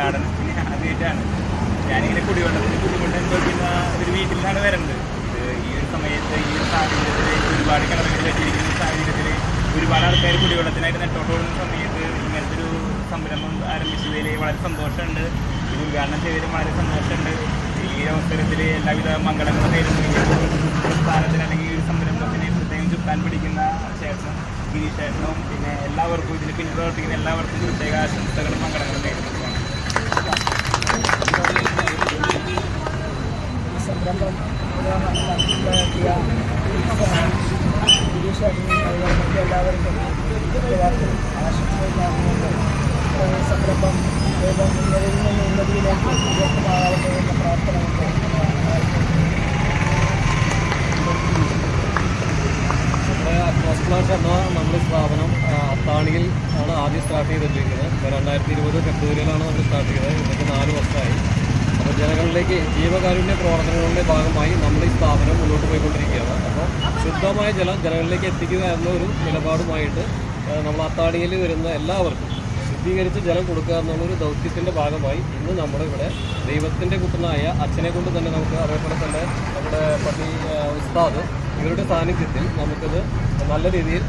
ആദ്യമായിട്ടാണ് ഞാനിങ്ങനെ കുടിവെള്ളത്തിന് ബുദ്ധിമുട്ട് അനുഭവിക്കുന്ന ഒരു വീട്ടിലാണ് വരുന്നത്. ഈ ഒരു സമയത്ത് ഈ ഒരു സാഹചര്യത്തിൽ ഒരുപാട് കിണറുകൾ വെച്ചിരിക്കുന്ന സാഹചര്യത്തിൽ ഒരുപാട് ആൾക്കാർ കുടിവെള്ളത്തിനായിട്ട് നെട്ടോട്ടോടുന്ന സമയത്ത് ഇങ്ങനത്തെ ഒരു സംരംഭം ആരംഭിച്ചതിൽ വളരെ സന്തോഷമുണ്ട്. ഇത് ഉദ്ഘാടനം ചെയ്തതിലും വളരെ സന്തോഷമുണ്ട്. ഈ അവസരത്തിൽ എല്ലാവിധ മംഗളങ്ങളും നേരുന്നു. സ്ഥാനത്തിന് അല്ലെങ്കിൽ ഈ സംരംഭത്തിന് പ്രത്യേകം ചുക്കാൻ പിടിക്കുന്ന ശേഷം ഗിരീഷേട്ടനും പിന്നെ എല്ലാവർക്കും ഇതിന് പിന്നിൽ പ്രവർത്തിക്കുന്ന എല്ലാവർക്കും പ്രത്യേക ആശംസകളും മംഗളങ്ങളും നേരുന്നതാണ്. സംരംഭം ഗിരീഷേട്ടനും എല്ലാവർക്കും ആശംസകൾ നൽകുന്നുണ്ട്. സംരംഭം ഉന്നതിയിൽ നിന്ന് ഉന്നതിയിലേക്ക് ഉയർത്തുമാറാവുന്നു എന്ന പ്രാർത്ഥനയുണ്ട്. കോസ്പ്ലാഷ് എന്ന നമ്മുടെ സ്ഥാപനം അത്താണിയിൽ ആണ് ആദ്യം സ്റ്റാർട്ട് ചെയ്തിട്ടിരിക്കുന്നത്. ഇപ്പോൾ 2020 ഫെബ്രുവരിയിലാണ് നമ്മൾ സ്റ്റാർട്ട് ചെയ്തത്. ഇന്നത്തെ 4 വർഷമായി. അപ്പോൾ ജനങ്ങളിലേക്ക് ജീവകാരുണ്യ പ്രവർത്തനങ്ങളുടെ ഭാഗമായി നമ്മൾ ഈ സ്ഥാപനം മുന്നോട്ട് പോയിക്കൊണ്ടിരിക്കുകയാണ്. അപ്പോൾ ശുദ്ധമായ ജലം ജനങ്ങളിലേക്ക് എത്തിക്കുക എന്ന ഒരു നിലപാടുമായിട്ട് നമ്മൾ അത്താണിയിൽ വരുന്ന എല്ലാവർക്കും ശുദ്ധീകരിച്ച് ജലം കൊടുക്കുക എന്നുള്ളൊരു ദൗത്യത്തിൻ്റെ ഭാഗമായി ഇന്ന് നമ്മളിവിടെ ദൈവത്തിൻ്റെ കുട്ടനായ അച്ഛനെ കൊണ്ട് തന്നെ നമുക്ക് അതേപോലെ തന്നെ നമ്മുടെ പള്ളി ഉസ്താദ് ഇവരുടെ സാന്നിധ്യത്തിൽ നമുക്കത് നല്ല രീതിയിൽ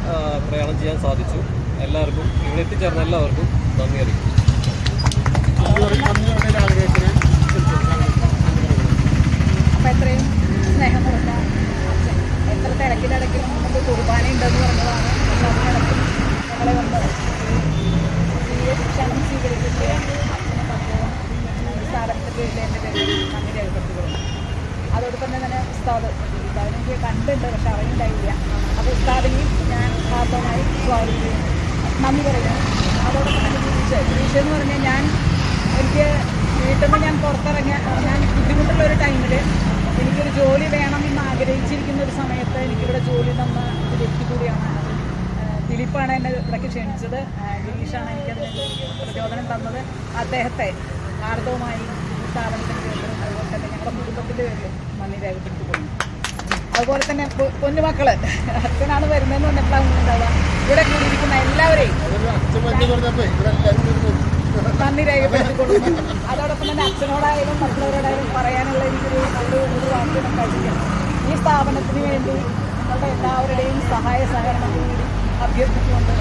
പ്രയാണം ചെയ്യാൻ സാധിച്ചു. എല്ലാവർക്കും ഇവിടെ എത്തിച്ചേർന്ന എല്ലാവർക്കും നന്ദി അറിയിക്കും. അപ്പോൾ എത്രയും സ്നേഹം കൊടുത്ത അച്ഛൻ എത്ര തിരക്കിലിടയ്ക്കും നമുക്ക് കുർബാന ഉണ്ടെന്ന് പറഞ്ഞതാണ്. പക്ഷെ അതിനിടയ്ക്കും ഞങ്ങളെ കൊണ്ട് ക്ഷണം സ്വീകരിച്ചിട്ട് അച്ഛനെ പത്രവും സ്ഥാപനത്തിൻ്റെ പേരിൽ എൻ്റെ പേരിൽ നന്ദി രേഖപ്പെടുത്തിക്കൊള്ളുന്നു. അതോടൊപ്പം തന്നെ ഉസ്താദിനെ എനിക്ക് കണ്ടിട്ടുണ്ട്, പക്ഷെ അറിയുണ്ടായില്ല. അപ്പോൾ ഉസ്താദിനെയും ഞാൻ ഹാർദമായി സ്വാഗതം ചെയ്യുന്നു, നന്ദി പറയുന്നു. അതോടൊപ്പം തന്നെ ഗിരീഷ് എന്ന് പറഞ്ഞാൽ എനിക്ക് വീട്ടിൽ നിന്ന് ഞാൻ പുറത്തിറങ്ങിയ ഞാൻ ബുദ്ധിമുട്ടുള്ളൊരു ടൈമിൽ എനിക്കൊരു ജോലി വേണമെന്ന് ആഗ്രഹിച്ചിരിക്കുന്ന ഒരു സമയത്ത് എനിക്കിവിടെ ജോലി തന്ന ഒരു വ്യക്തി കൂടിയാണ്. ദിലീപ്പാണ് എന്നെ ഇവിടേക്ക് ക്ഷണിച്ചത്. ഗിരീഷാണ് എനിക്കതിന് പ്രചോദനം തന്നത്. അദ്ദേഹത്തെ ഹാർദവുമായി സ്ഥാപനത്തിൻ്റെ പേരിലും അതുപോലെ തന്നെ ഞങ്ങളുടെ കുടുംബത്തിൻ്റെ പേരിലും നന്ദി രേഖപ്പെടുത്തിക്കൊള്ളുന്നു. അതുപോലെ തന്നെ പൊന്നുമക്കൾ അച്ഛനാണ് വരുന്നതെന്ന് പറഞ്ഞപ്പോഴാണ് ഉണ്ടാവുക. ഇവിടെ കൂടിയിരിക്കുന്ന എല്ലാവരെയും നന്ദി രേഖപ്പെടുത്തിക്കൊള്ളുന്നു. അതോടൊപ്പം തന്നെ അച്ഛനോടായാലും മറ്റുള്ളവരോടായാലും പറയാനുള്ള എനിക്കൊരു നല്ലൊരു വാക്കുകൾ കഴിക്കണം. ഈ സ്ഥാപനത്തിന് വേണ്ടി നിങ്ങളുടെ എല്ലാവരുടെയും സഹായ സഹകരണം കൂടി അഭ്യർത്ഥിച്ചുകൊണ്ട്